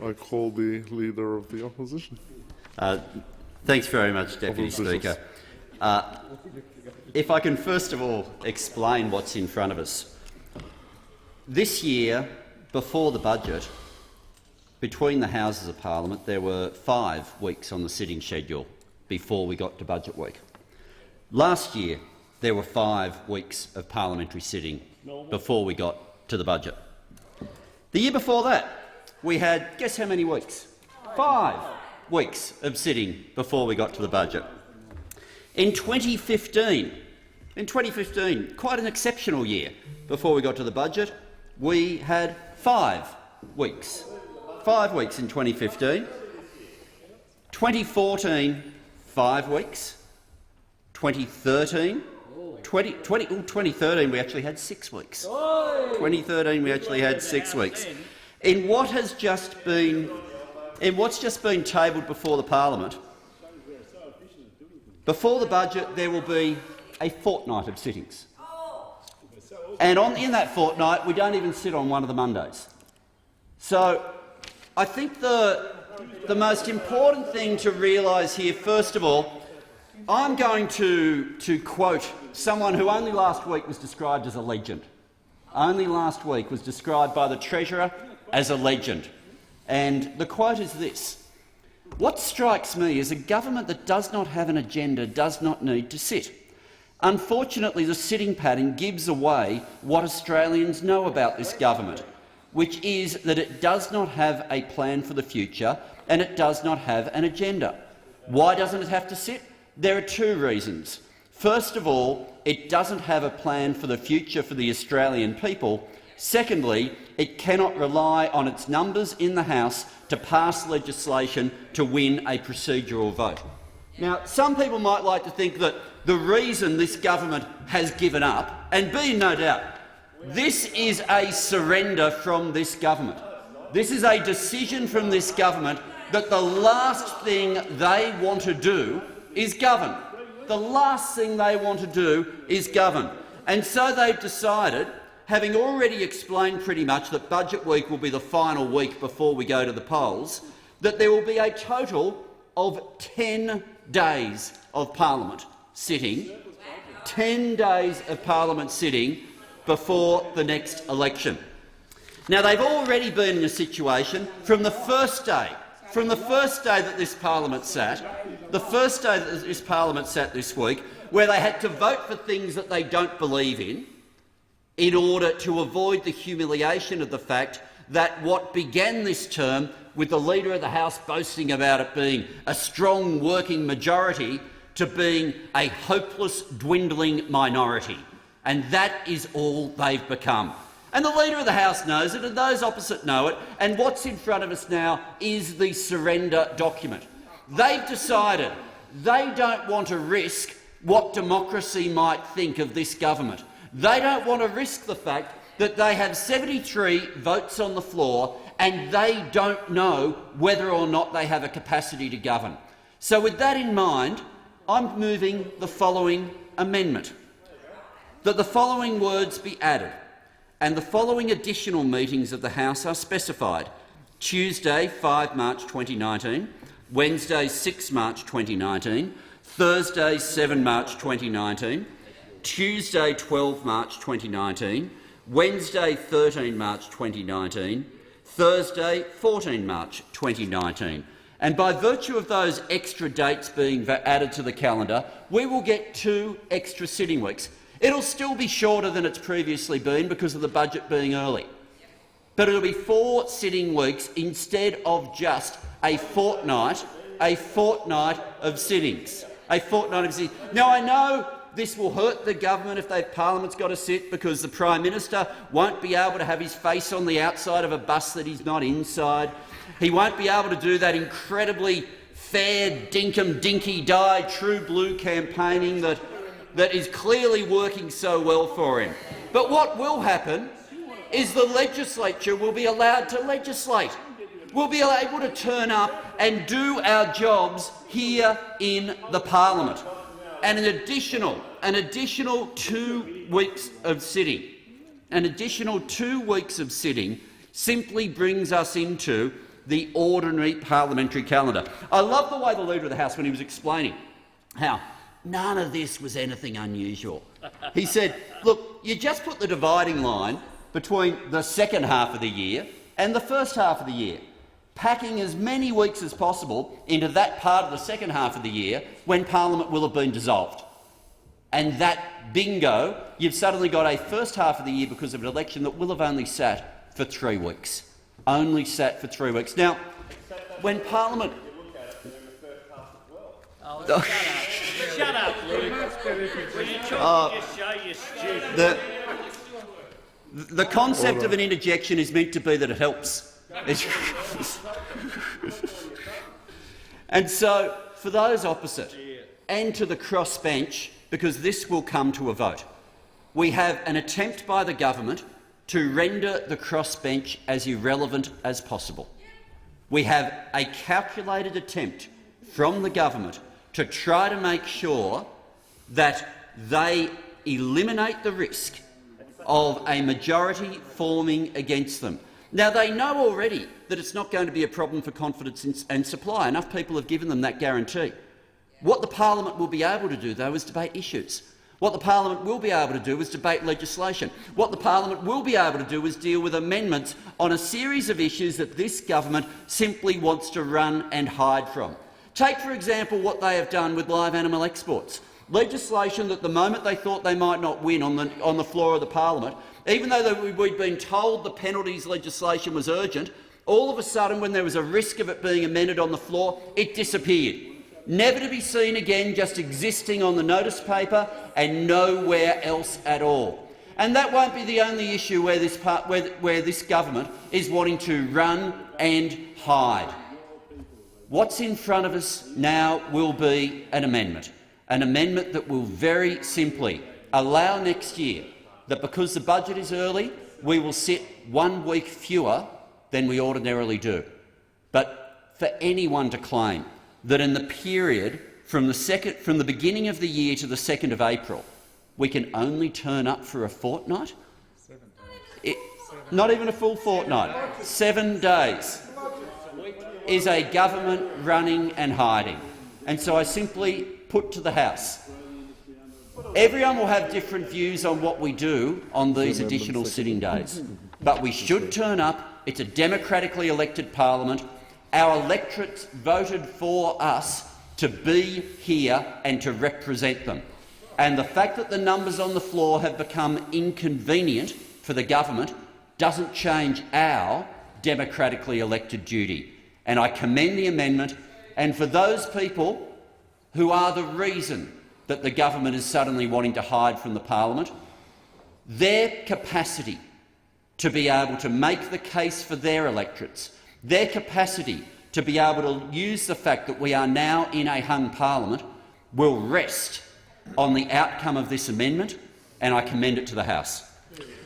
I call the Leader of the Opposition. Thanks very much, Deputy Speaker. If I can first of all explain what's in front of us. This year, before the budget, between the Houses of Parliament, there were 5 weeks on the sitting schedule before we got to budget week. Last year, there were 5 weeks of parliamentary sitting before we got to the budget. The year before that, we had, guess how many weeks? 5 weeks of sitting before we got to the budget. In 2015, quite an exceptional year before we got to the budget, we had 5 weeks. 5 weeks in 2015. 2014, 5 weeks. 2013, 2013 we actually had 6 weeks. 2013 we actually had 6 weeks. In what's just been tabled before the Parliament, before the budget there will be a fortnight of sittings. And in that fortnight we don't even sit on one of the Mondays. So I think the most important thing to realise here, first of all, I'm going to quote someone who only last week was described as a legend. Only last week was described by the Treasurer as a legend. And the quote is this: "What strikes me is a government that does not have an agenda does not need to sit. Unfortunately, the sitting pattern gives away what Australians know about this government, which is that it does not have a plan for the future and it does not have an agenda. Why doesn't it have to sit? There are 2 reasons. First of all, it doesn't have a plan for the future for the Australian people. Secondly, it cannot rely on its numbers in the House to pass legislation to win a procedural vote." Now, some people might like to think that the reason this government has given up, and be in no doubt, this is a surrender from this government. This is a decision from this government that the last thing they want to do is govern. The last thing they want to do is govern. And so they've decided, having already explained pretty much that budget week will be the final week before we go to the polls, that there will be a total of 10 days of parliament sitting, 10 days of parliament sitting before the next election. Now, they've already been in a situation from the first day that this parliament sat, this week, where they had to vote for things that they don't believe in order to avoid the humiliation of the fact that what began this term with the Leader of the House boasting about it being a strong working majority to being a hopeless, dwindling minority. And that is all they've become. And the Leader of the House knows it, and those opposite know it, and what's in front of us now is the surrender document. They've decided they don't want to risk what democracy might think of this government. They don't want to risk the fact that they have 73 votes on the floor and they don't know whether or not they have a capacity to govern. So with that in mind, I'm moving the following amendment: that the following words be added, and the following additional meetings of the House are specified: Tuesday, 5 March 2019, Wednesday, 6 March 2019, Thursday, 7 March 2019, Tuesday, 12 March 2019, Wednesday, 13 March 2019, Thursday, 14 March 2019. And by virtue of those extra dates being added to the calendar, we will get 2 extra sitting weeks. It'll still be shorter than it's previously been because of the budget being early, but it'll be 4 sitting weeks instead of just a fortnight of sittings. Now, I know this will hurt the government if Parliament's got to sit, because the Prime Minister won't be able to have his face on the outside of a bus that he's not inside. He won't be able to do that incredibly fair dinkum-dinky-die true blue campaigning that is clearly working so well for him. But what will happen is the legislature will be allowed to legislate. We'll be able to turn up and do our jobs here in the Parliament. And an additional 2 weeks of sitting, simply brings us into the ordinary parliamentary calendar. I love the way the Leader of the House, when he was explaining how none of this was anything unusual, he said, look, you just put the dividing line between the second half of the year and the first half of the year, packing as many weeks as possible into that part of the second half of the year when Parliament will have been dissolved. And that bingo, you've suddenly got a first half of the year because of an election that will have only sat for 3 weeks. Only sat for 3 weeks. Now, when Parliament... Shut up, Luke. When you talk to your show, you're stupid. The concept of an interjection is meant to be that it helps. And so, for those opposite, and to the crossbench, because this will come to a vote, we have an attempt by the government to render the crossbench as irrelevant as possible. We have a calculated attempt from the government to try to make sure that they eliminate the risk of a majority forming against them. Now, they know already that it's not going to be a problem for confidence and supply. Enough people have given them that guarantee. What the parliament will be able to do, though, is debate issues. What the parliament will be able to do is debate legislation. What the parliament will be able to do is deal with amendments on a series of issues that this government simply wants to run and hide from. Take, for example, what they have done with live animal exports. Legislation that the moment they thought they might not win on the floor of the parliament, even though we'd been told the penalties legislation was urgent, all of a sudden, when there was a risk of it being amended on the floor, it disappeared. Never to be seen again, just existing on the notice paper and nowhere else at all. And that won't be the only issue where this government is wanting to run and hide. What's in front of us now will be an amendment that will very simply allow next year that, because the budget is early, we will sit 1 week fewer than we ordinarily do. But for anyone to claim that in the period from the beginning of the year to the 2nd of April, we can only turn up for a fortnight? Not even a full fortnight. 7 days is a government running and hiding. And so I simply put to the House, everyone will have different views on what we do on these additional sitting days, but we should turn up. It's a democratically elected parliament. Our electorates voted for us to be here and to represent them. And the fact that the numbers on the floor have become inconvenient for the government doesn't change our democratically elected duty. And I commend the amendment. And for those people who are the reason that the government is suddenly wanting to hide from the parliament, their capacity to be able to make the case for their electorates, their capacity to be able to use the fact that we are now in a hung parliament will rest on the outcome of this amendment, and I commend it to the House.